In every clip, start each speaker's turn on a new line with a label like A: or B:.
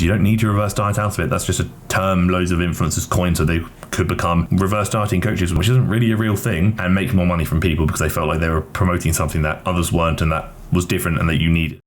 A: You don't need to reverse diet out of it. That's just a term loads of influencers coined so they could become reverse dieting coaches, which isn't really a real thing, and make more money from people because they felt like they were promoting something that others weren't and that was different and that you needed.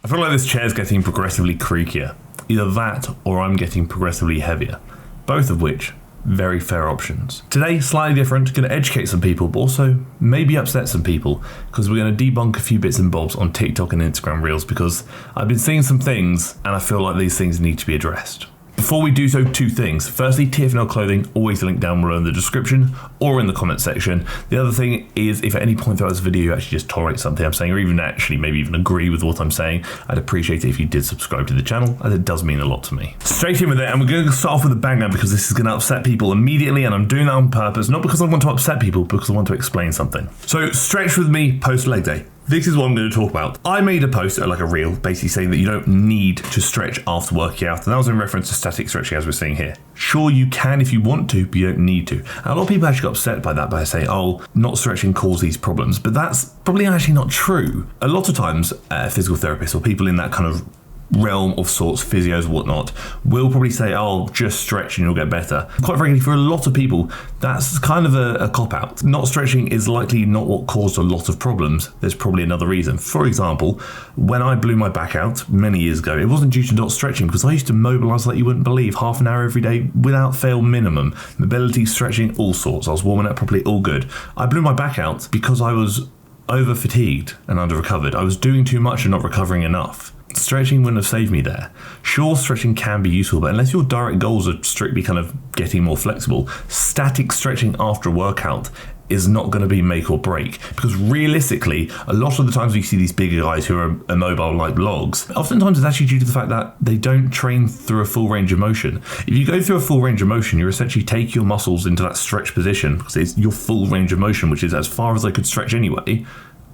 A: I feel like this chair's getting progressively creakier. Either that or I'm getting progressively heavier. Both of which, very fair options. Today, slightly different, going to educate some people, but also maybe upset some people, because we're going to debunk a few bits and bobs on TikTok and Instagram Reels, because I've been seeing some things and I feel like these things need to be addressed. Before we do so, two things. Firstly, TFNL Clothing, always linked down below in the description or in the comment section. The other thing is, if at any point throughout this video you actually just tolerate something I'm saying, or even actually maybe even agree with what I'm saying, I'd appreciate it if you did subscribe to the channel, as it does mean a lot to me. Straight in with it, and we're going to start off with a banger because this is going to upset people immediately, and I'm doing that on purpose, not because I want to upset people, but because I want to explain something. So, stretch with me post leg day. This is what I'm going to talk about. I made a post, like a reel, basically saying that you don't need to stretch after working out, and that was in reference to static stretching as we're seeing here. Sure, you can if you want to, but you don't need to. And a lot of people actually got upset by that by saying, oh, not stretching causes these problems, but that's probably actually not true. A lot of times, physical therapists or people in that kind of realm of sorts, physios and whatnot, will probably say, oh, just stretch and you'll get better. Quite frankly, for a lot of people, that's kind of a cop-out. Not stretching is likely not what caused a lot of problems. There's probably another reason. For example, when I blew my back out many years ago, it wasn't due to not stretching, because I used to mobilize like you wouldn't believe, half an hour every day without fail minimum. Mobility, stretching, all sorts. I was warming up properly, all good. I blew my back out because I was over fatigued and under recovered. I was doing too much and not recovering enough. Stretching wouldn't have saved me there. Sure, stretching can be useful, but unless your direct goals are strictly kind of getting more flexible, static stretching after a workout is not going to be make or break, because realistically, a lot of the times we see these bigger guys who are immobile like logs, oftentimes it's actually due to the fact that they don't train through a full range of motion. If you go through a full range of motion, you're essentially taking your muscles into that stretch position, because it's your full range of motion, which is as far as I could stretch anyway,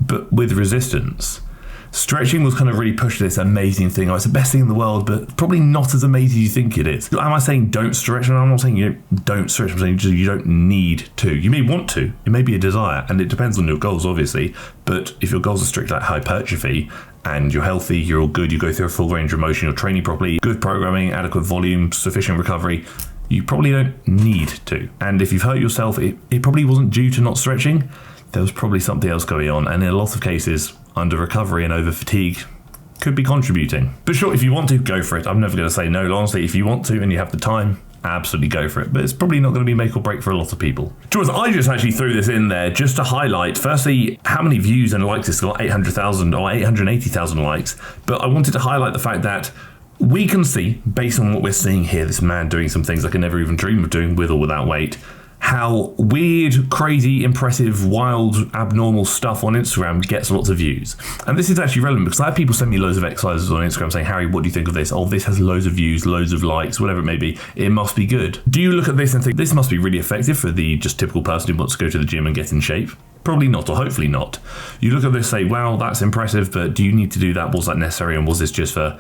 A: but with resistance. Stretching was kind of really pushed this amazing thing. Oh, it's the best thing in the world, but probably not as amazing as you think it is. Am I saying don't stretch? And I'm not saying you don't stretch. I'm saying you don't need to. You may want to. It may be a desire, and it depends on your goals, obviously. But if your goals are strictly like hypertrophy and you're healthy, you're all good, you go through a full range of motion, you're training properly, good programming, adequate volume, sufficient recovery, you probably don't need to. And if you've hurt yourself, it probably wasn't due to not stretching. There was probably something else going on, and in a lot of cases, under recovery and over fatigue could be contributing. But sure, if you want to, go for it. I'm never going to say no. Honestly, if you want to and you have the time, absolutely go for it. But it's probably not going to be make or break for a lot of people. George, I just actually threw this in there just to highlight, firstly, how many views and likes it's got, 800,000 or 880,000 likes. But I wanted to highlight the fact that we can see, based on what we're seeing here, this man doing some things I could never even dream of doing with or without weight, how weird, crazy, impressive, wild, abnormal stuff on Instagram gets lots of views. And this is actually relevant because I have people send me loads of exercises on Instagram saying, Harry, what do you think of this? Oh, this has loads of views, loads of likes, whatever it may be. It must be good. Do you look at this and think this must be really effective for the just typical person who wants to go to the gym and get in shape? Probably not, or hopefully not. You look at this and say, wow, that's impressive, but do you need to do that? Was that necessary? And was this just for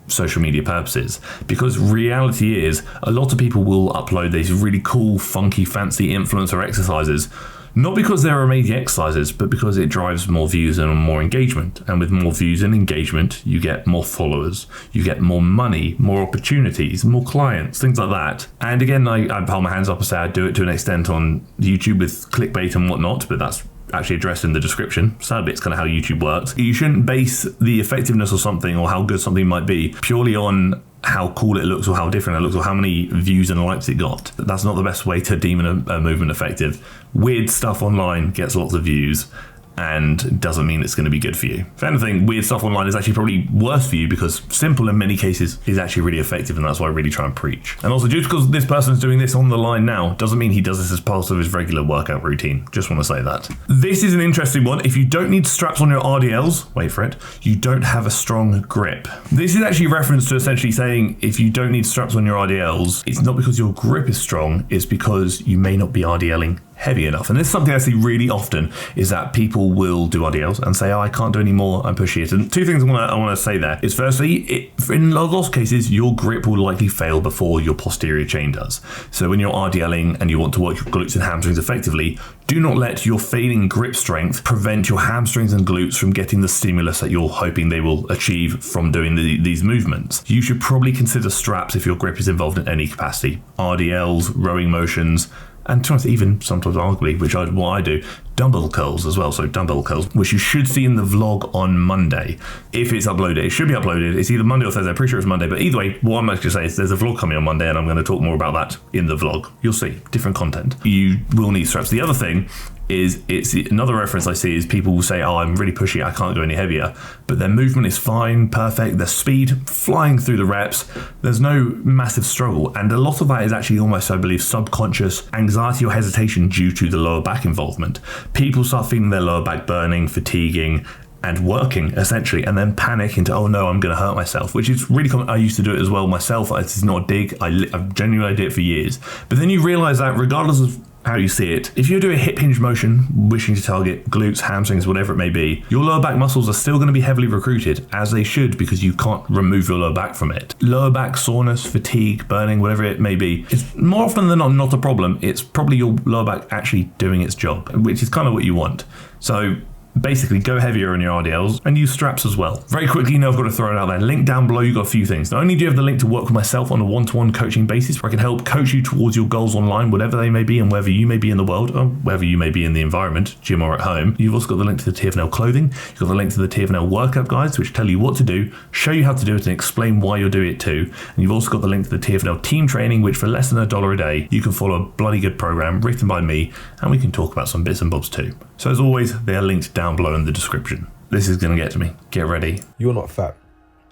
A: social media purposes? Because reality is, a lot of people will upload these really cool, funky, fancy influencer exercises, not because they're amazing exercises, but because it drives more views and more engagement. And with more views and engagement, you get more followers, you get more money, more opportunities, more clients, things like that. And again, I pile my hands up and say I do it to an extent on YouTube with clickbait and whatnot, but that's actually addressed in the description. Sadly, it's kind of how YouTube works. You shouldn't base the effectiveness of something or how good something might be purely on how cool it looks or how different it looks or how many views and likes it got. That's not the best way to deem a movement effective. Weird stuff online gets lots of views and doesn't mean it's going to be good for you. If anything, weird stuff online is actually probably worse for you because simple in many cases is actually really effective, and that's why I really try and preach. And also, just because this person's doing this on the line now doesn't mean he does this as part of his regular workout routine. Just want to say that. This is an interesting one. If you don't need straps on your RDLs, wait for it, you don't have a strong grip. This is actually reference to essentially saying if you don't need straps on your RDLs, it's not because your grip is strong, it's because you may not be RDLing heavy enough. And this is something I see really often, is that people will do RDLs and say, oh, I can't do any more, I'm pushing it. And two things I want to say there is, firstly, in a lot of cases, your grip will likely fail before your posterior chain does. So when you're RDLing and you want to work your glutes and hamstrings effectively, do not let your failing grip strength prevent your hamstrings and glutes from getting the stimulus that you're hoping they will achieve from doing these movements. You should probably consider straps if your grip is involved in any capacity. RDLs, rowing motions, and to be honest, even sometimes arguably, what I do, dumbbell curls as well. So dumbbell curls, which you should see in the vlog on Monday. If it's uploaded, it should be uploaded. It's either Monday or Thursday. I'm pretty sure it's Monday. But either way, what I'm actually saying is there's a vlog coming on Monday, and I'm going to talk more about that in the vlog. You'll see different content. You will need straps. The other thing is, it's another reference I see is people will say, oh, I'm really pushy, I can't go any heavier, but their movement is fine, perfect, their speed flying through the reps, there's no massive struggle. And a lot of that is actually almost, I believe, subconscious anxiety or hesitation due to the lower back involvement. People start feeling their lower back burning, fatiguing, and working essentially, and then panic into, oh no, I'm going to hurt myself, which is really common. I used to do it as well myself. It's not a dig. I've genuinely did it for years. But then you realize that regardless of how you see it, if you do a hip hinge motion wishing to target glutes, hamstrings, whatever it may be, your lower back muscles are still going to be heavily recruited, as they should, because you can't remove your lower back from it. Lower back soreness, fatigue, burning, whatever it may be, it's more often than not a problem. It's probably your lower back actually doing its job, which is kind of what you want. So basically, go heavier on your RDLs and use straps as well. Very quickly, I've got to throw it out there. Link down below, you've got a few things. Not only do you have the link to work with myself on a one-to-one coaching basis, where I can help coach you towards your goals online, whatever they may be, and wherever you may be in the world, or wherever you may be in the environment, gym or at home. You've also got the link to the TFNL clothing. You've got the link to the TFNL workout guides, which tell you what to do, show you how to do it, and explain why you're doing it too. And you've also got the link to the TFNL team training, which for less than $1 a day, you can follow a bloody good program written by me, and we can talk about some bits and bobs too. So as always, they are linked down below in the description. This is going to get to me. Get ready.
B: You're not fat.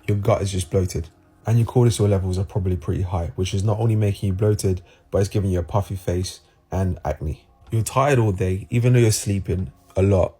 B: Your gut is just bloated. And your cortisol levels are probably pretty high, which is not only making you bloated, but it's giving you a puffy face and acne. You're tired all day, even though you're sleeping a lot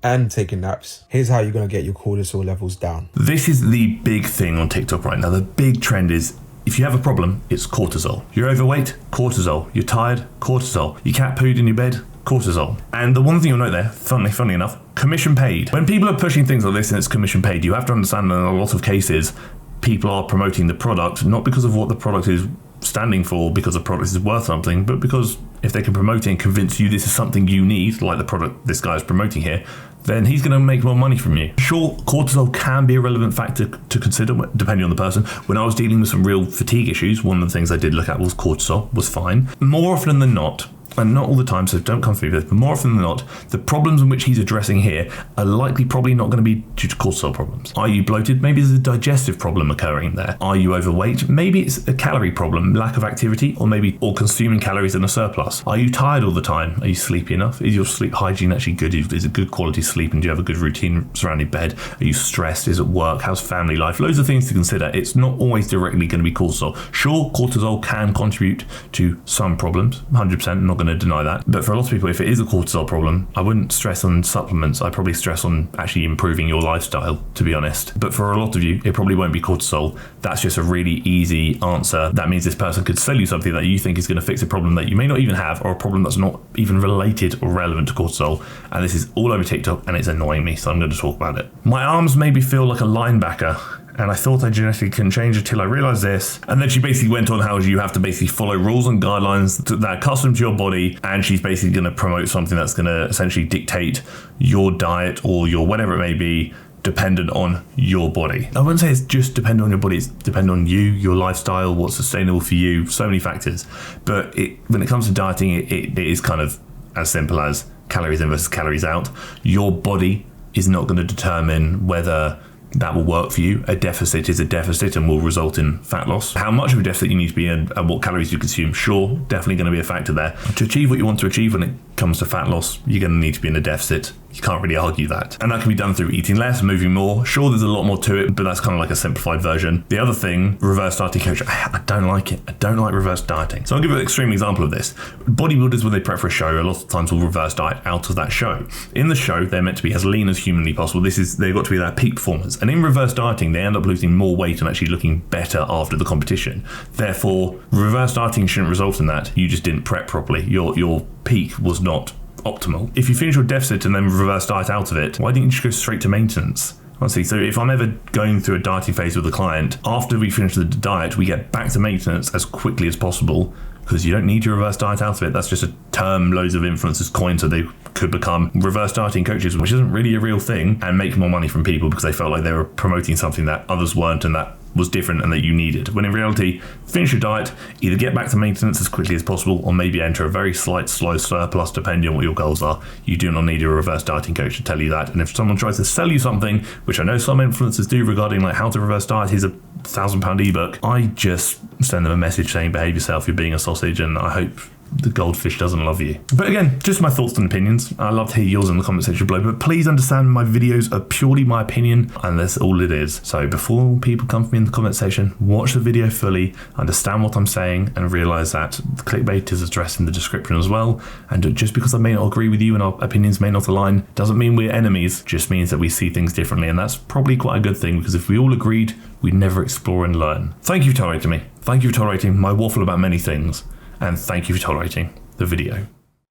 B: and taking naps. Here's how you're going to get your cortisol levels down.
A: This is the big thing on TikTok right now. The big trend is, if you have a problem, it's cortisol. You're overweight, cortisol. You're tired, cortisol. You cat pooed in your bed, cortisol. And the one thing you'll note there, funny enough, commission paid. When people are pushing things like this and it's commission paid, you have to understand that in a lot of cases, people are promoting the product, not because of what the product is standing for, because the product is worth something, but because if they can promote it and convince you this is something you need, like the product this guy is promoting here, then he's going to make more money from you. Sure, cortisol can be a relevant factor to consider depending on the person. When I was dealing with some real fatigue issues, one of the things I did look at was cortisol, was fine. More often than not, and not all the time, so don't come for me with this, but more often than not, the problems in which he's addressing here are probably not going to be due to cortisol problems. Are you bloated? Maybe there's a digestive problem occurring there. Are you overweight? Maybe it's a calorie problem, lack of activity, or consuming calories in a surplus. Are you tired all the time? Are you sleepy enough? Is your sleep hygiene actually good? Is it good quality sleep, and do you have a good routine surrounding bed? Are you stressed? Is it work? How's family life? Loads of things to consider. It's not always directly going to be cortisol. Sure, cortisol can contribute to some problems, 100%, I'm not going to deny that. But for a lot of people, if it is a cortisol problem, I wouldn't stress on supplements. I'd probably stress on actually improving your lifestyle, to be honest. But for a lot of you, it probably won't be cortisol. That's just a really easy answer. That means this person could sell you something that you think is going to fix a problem that you may not even have, or a problem that's not even related or relevant to cortisol. And this is all over TikTok, and it's annoying me, so I'm going to talk about it. My arms made me feel like a linebacker, and I thought I genetically couldn't change it till I realized this. And then she basically went on how you have to basically follow rules and guidelines that are custom to your body, and she's basically going to promote something that's going to essentially dictate your diet or your whatever it may be, dependent on your body. I wouldn't say it's just dependent on your body, it's dependent on you, your lifestyle, what's sustainable for you, so many factors. But when it comes to dieting, it is kind of as simple as calories in versus calories out. Your body is not going to determine whether that will work for you. A deficit is a deficit and will result in fat loss. How much of a deficit you need to be in and what calories you consume, sure, definitely going to be a factor there. To achieve what you want to achieve when it comes to fat loss, you're going to need to be in a deficit. You can't really argue that. And that can be done through eating less, moving more. Sure, there's a lot more to it, but that's kind of like a simplified version. The other thing, reverse dieting coach, I don't like it. I don't like reverse dieting. So I'll give you an extreme example of this. Bodybuilders, when they prep for a show, a lot of times will reverse diet out of that show. In the show, they're meant to be as lean as humanly possible. They've got to be their peak performers. And in reverse dieting, they end up losing more weight and actually looking better after the competition. Therefore, reverse dieting shouldn't result in that. You just didn't prep properly. Your peak was not optimal. If you finish your deficit and then reverse diet out of it, why didn't you just go straight to maintenance? Honestly, so if I'm ever going through a dieting phase with a client, after we finish the diet, we get back to maintenance as quickly as possible, because you don't need to reverse diet out of it. That's just a term loads of influencers coined so they could become reverse dieting coaches, which isn't really a real thing, and make more money from people because they felt like they were promoting something that others weren't and that was different and that you needed. When in reality, finish your diet, either get back to maintenance as quickly as possible or maybe enter a very slight slow surplus depending on what your goals are. You do not need a reverse dieting coach to tell you that. And if someone tries to sell you something, which I know some influencers do regarding like how to reverse diet, here's a £1,000 ebook, I just send them a message saying behave yourself, you're being a sausage, and I hope the goldfish doesn't love you. But again, just my thoughts and opinions. I love to hear yours in the comment section below, but please understand my videos are purely my opinion and that's all it is. So before people come for me in the comment section, watch the video fully, understand what I'm saying, and realize that the clickbait is addressed in the description as well. And just because I may not agree with you and our opinions may not align, doesn't mean we're enemies, just means that we see things differently. And that's probably quite a good thing, because if we all agreed, we'd never explore and learn. Thank you for tolerating me. Thank you for tolerating my waffle about many things. And thank you for tolerating the video.